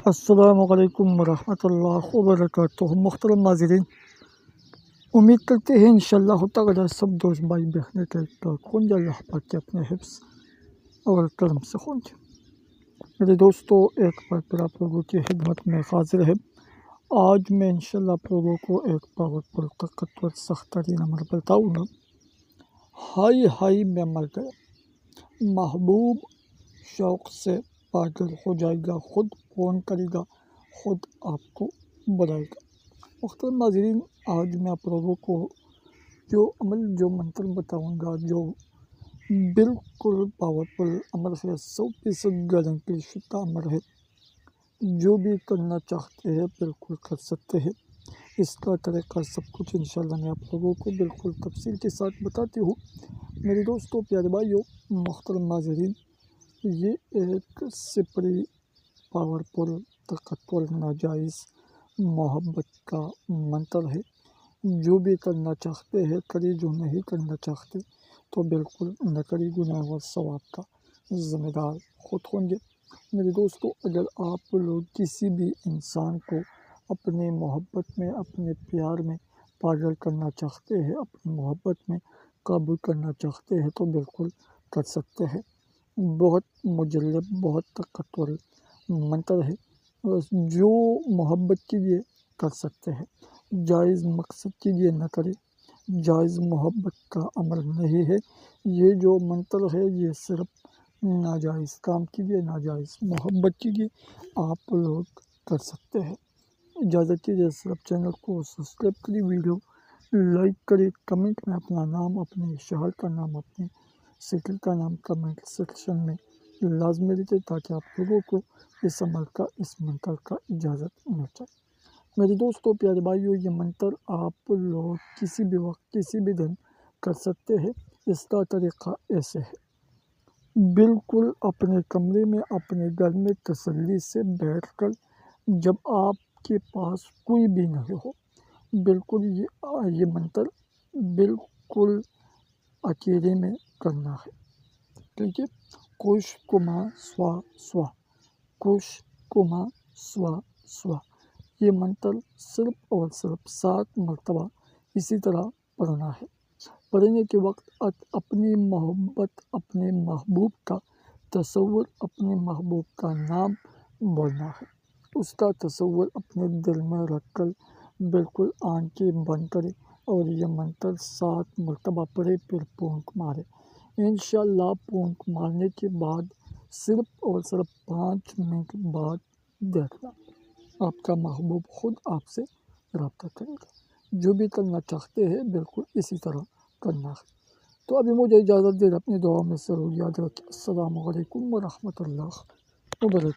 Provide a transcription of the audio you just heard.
السلام علیکم ورحمۃ اللہ وبرکاتہ۔ محترم ناظرین، امید کرتے ہیں انشاءاللہ تعالی سب دوست بھائی بہنیں ٹھیک ہوں گے، اللہ پاک کے اپنے حفظ اور کرم سے ہوں گے۔ میرے دوستو، ایک بار پھر آپ لوگوں کی خدمت میں حاضر ہے۔ آج میں انشاءاللہ آپ لوگوں کو ایک پاورفل طاقتور سخت ترین عمل بتاؤں گا۔ ہائی میں مر گیا، محبوب شوق سے پاگل ہو جائے گا، خود فون کرے گا، خود آپ کو بلائے گا۔ محترم ناظرین، آج میں آپ لوگوں کو جو منتر بتاؤں گا، جو بالکل پاورفل عمل ہے، 100% گارنٹی شدہ عمل ہے، جو بھی کرنا چاہتے ہیں بالکل کر سکتے ہیں۔ اس کا طریقہ سب کچھ انشاءاللہ میں آپ لوگوں کو بالکل تفصیل کے ساتھ بتاتی ہوں۔ میرے دوستوں، پیارے بھائیوں، محترم ناظرین، یہ ایک سپری پاورفل طاقتور ناجائز محبت کا منتر ہے۔ جو بھی کرنا چاہتے ہیں کری، جو نہیں کرنا چاہتے تو بالکل نہ کری، گناہ اور ثواب کا ذمہ دار خود ہوں گے۔ میرے دوستو، اگر آپ لوگ کسی بھی انسان کو اپنے محبت میں، اپنے پیار میں پاگل کرنا چاہتے ہیں، اپنی محبت میں قابو کرنا چاہتے ہیں تو بالکل کر سکتے ہیں۔ بہت مجرب، بہت طاقتور منتر ہے، جو محبت کے لیے کر سکتے ہیں، جائز مقصد کے لیے نہ کرے، جائز محبت کا عمل نہیں ہے۔ یہ جو منتر ہے یہ صرف ناجائز کام کے لیے، ناجائز محبت کے لیے آپ لوگ کر سکتے ہیں۔ اجازت دیجیے، صرف چینل کو سبسکرائب کریں، ویڈیو لائک کریں، کمنٹ میں اپنا نام، اپنے شہر کا نام، اپنے سٹی کا نام کمنٹ سیکشن میں لازمی لکھیں تاکہ آپ لوگوں کو اس عمل کا، اس منتر کا اجازت مل جائے۔ میرے دوستو، پیارے بھائیوں، یہ منتر آپ لوگ کسی بھی وقت، کسی بھی دن کر سکتے ہیں۔ اس کا طریقہ ایسے ہے، بالکل اپنے کمرے میں، اپنے گھر میں تسلی سے بیٹھ کر، جب آپ کے پاس کوئی بھی نہیں ہو، بالکل یہ منتر بالکل اکیلے میں کرنا ہے، ٹھیک ہے؟ کوش کما سوا سوا، کوش کما سوا سوا، یہ منتر صرف اور صرف 7 مرتبہ اسی طرح پڑھنا ہے۔ پڑھنے کے وقت اپنی محبت، اپنے محبوب کا تصور، اپنے محبوب کا نام بولنا ہے، اس کا تصور اپنے دل میں رکھ کر بالکل آنکھیں بند کرے اور یہ منتر 7 مرتبہ پڑھے، پھر پونک مارے۔ انشاءاللہ پونک مارنے کے بعد صرف اور صرف 5 منٹ بعد دیکھنا، آپ کا محبوب خود آپ سے رابطہ کرے گا۔ جو بھی کرنا چاہتے ہیں بالکل اسی طرح کرنا ہے۔ تو ابھی مجھے اجازت دے، اپنی دعا میں ضرور یاد رکھیں۔ السلام علیکم ورحمۃ اللہ وبرکاتہ۔